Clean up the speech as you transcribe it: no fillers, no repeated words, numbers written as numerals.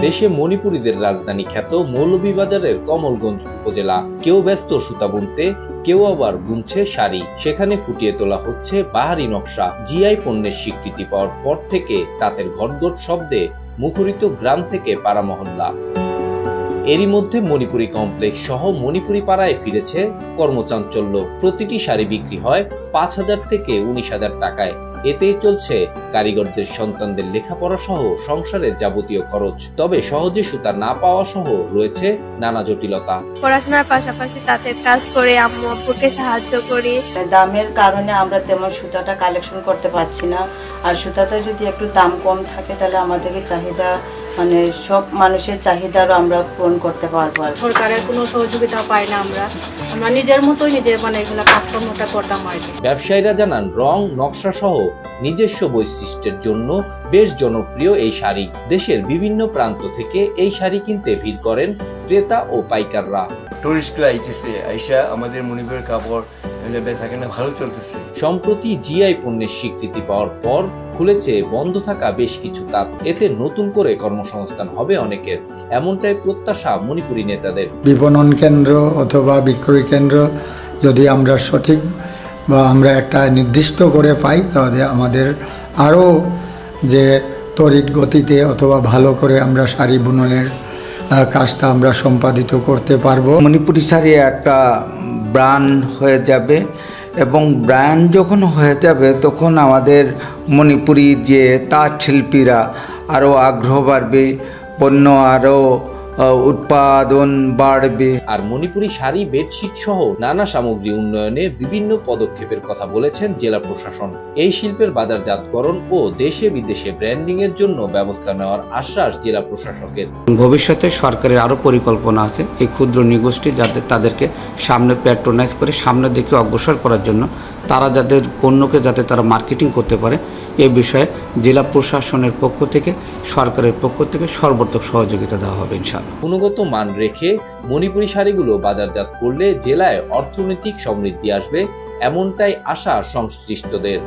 দেশে মণিপুরীদের রাজধানী খ্যাত মৌলভীবাজারের কমলগঞ্জ উপজেলা। কেউ ব্যস্ত সুতা বুনতে, কেউ আবার বুনছে শাড়ি। সেখানে ফুটিয়ে তোলা হচ্ছে বাহারি নকশা। জিআই পণ্যের স্বীকৃতি পাওয়ার পর থেকে তাঁতের ঘটঘট শব্দে মুখরিত গ্রাম থেকে পাড়া মহল্লা। এরই মধ্যে মণিপুরি কমপ্লেক্স সহ মণিপুরি পাড়ায় ফিরেছে কর্মচাঞ্চল্য। প্রতিটি শাড়ি বিক্রি হয় 5,000 থেকে 19,000 টাকায়। এতেই চলছে কারিগরদের সন্তানদের লেখাপড়া সহ সংসারের যাবতীয় খরচ। তবে সহজে সুতা না পাওয়া সহ রয়েছে নানা জটিলতা। পড়াশোনার পাশাপাশি তাঁতের কাজ করে আম্মু আব্বুকে সাহায্য করি। দামের কারণে আমরা তেমন সুতাটা কালেকশন করতে পারছি না। আর সুতাটা যদি একটু দাম কম থাকে তাহলে আমাদের চাহিদা সব মানুষের চাহিদারও আমরা পূরণ করতে পারবো। সরকারের কোনো সহযোগিতা পাই না। আমরা নিজের মতোই এগুলো কাজকর্মটা করতাম আর কি। ব্যবসায়ীরা জানান, রং নকশা সহ নিজস্ব বৈশিষ্ট্যের জন্য বেশ জনপ্রিয় এই শাড়ি। দেশের বিভিন্ন প্রান্ত থেকে এই শাড়ি কিনতে ভিড় করেন ক্রেতা ও পাইকাররা। টুরিস্টরা আইতেছে, আইসা আমাদের মণিপুরের কাপড় বেচাকেনা ভালো চলতেছে। সম্প্রতি জিআই পণ্যের স্বীকৃতি পাওয়ার পর খুলেছে বন্ধ থাকা বেশ কিছু তাঁত। এতে নতুন করে কর্মসংস্থান হবে অনেকের, এমনটাই প্রত্যাশা মণিপুরী নেতাদের। বিপণন কেন্দ্র অথবা বিক্রয় কেন্দ্র যদি আমরা সঠিক বা আমরা একটা নির্দিষ্ট করে পাই, তাহলে আমাদের আরও যে তড়িৎ গতিতে অথবা ভালো করে আমরা শাড়ি বুননের কাজটা আমরা সম্পাদিত করতে পারবো। মণিপুরি শাড়ি একটা ব্র্যান্ড হয়ে যাবে, এবং ব্র্যান্ড যখন হয়ে যাবে তখন আমাদের মণিপুরি যে তাঁত শিল্পীরা আরও আগ্রহ বাড়বে, পণ্য আরও উৎপাদন বাড়বে। আর মণিপুরি শাড়ি, বেডশিট সহ নানা সামগ্রী উন্নয়নে বিভিন্ন পদক্ষেপের কথা বলেছেন জেলা প্রশাসন। এই শিল্পের বাজারজাতকরণ ও দেশে বিদেশে ব্র্যান্ডিং এর জন্য ব্যবস্থা নেওয়ার আশ্বাস জেলা প্রশাসকের। ভবিষ্যতে সরকারের আরো পরিকল্পনা আছে এই ক্ষুদ্র নিগোষ্ঠী যাতে তাদেরকে সামনে প্যাট্রোনাইজ করে সামনের দিকে অগ্রসর করার জন্য, তারা যাদের পণ্যকে যাতে তারা মার্কেটিং করতে পারে, এই বিষয়ে জেলা প্রশাসনের পক্ষ থেকে, সরকারের পক্ষ থেকে সর্বাত্মক সহযোগিতা দেওয়া হবে ইনশাআল্লাহ। গুণগত মান রেখে মণিপুরি শাড়িগুলো বাজারজাত করলে জেলায় অর্থনৈতিক সমৃদ্ধি আসবে, এমনটাই আশা সংশ্লিষ্টদের।